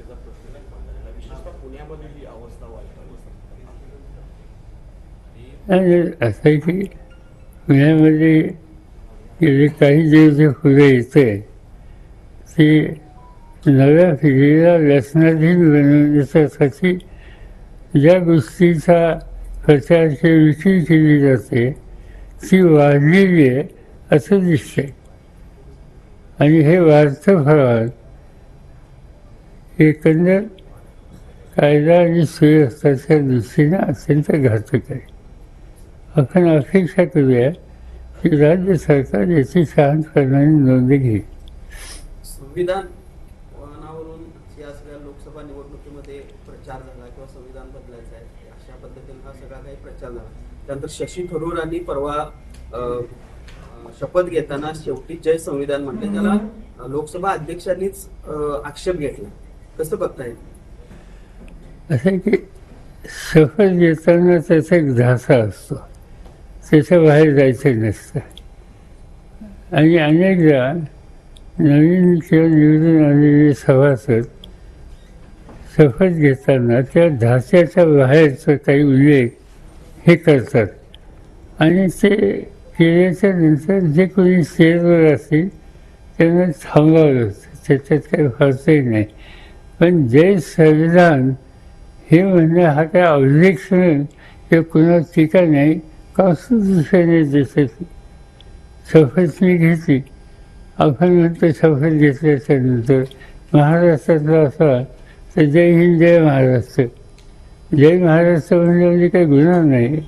त्याचा प्रश्न नाही मांडलेला, विशेषतः पुण्यामध्ये ही अवस्था वाईट आणि असं आहे की पुण्यामध्ये गेले काही दिवस जे फुलं येतं आहे ती नव्या पिढीला व्यसनाधीन बनवण्यासाठी ज्या गोष्टीचा प्रचार किंवा विक्री केली जाते ती वाढलेली आहे असं दिसतंय. आणि हे वाढतं प्रमाण एकंदर कायदा आणि सुव्यवस्थेच्या दृष्टीनं अत्यंत घातक आहे. आपण अपेक्षा करूया की राज्य सरकार याची शहाणपणाने नोंद घेईल. संविधान वळणावरून या सगळ्या लोकसभा निवडणुकीमध्ये प्रचार झाला किंवा संविधान बदलायचं आहे अशा पद्धतीने हा सगळा काही प्रचार झाला. त्यानंतर शशी थरूरांनी परवा शपथ घेताना शेवटी जय संविधान म्हटले, त्याला लोकसभा अध्यक्षांनीच आक्षेप घेतला. कसं बघताय? असं आहे की शपथ घेताना त्याचा एक ध्यासा असतो, त्याच्या बाहेर जायचं नसतं. आणि अनेकदा नवीन किंवा निवडून आलेले सभासद शपथ घेताना त्या ध्यासाच्या बाहेरचा काही उल्लेख हे करतात आणि ते केल्याच्या नंतर जे कोणी स्टेजवर असतील त्यांना थांबावं लागतं. त्याच्यात काही फारसंही नाही. पण जय संविधान हे म्हणणं हा काय ऑब्जेक्शन किंवा कुणाला टीका नाही. कॉन्स्टिट्यूशनने देशाची शपथ मी घेतली. आपण म्हणतो शपथ घेतल्याच्या नंतर महाराष्ट्रातला असा तर जय हिंद जय महाराष्ट्र. जय महाराष्ट्र म्हणजे काही गुन्हा नाही.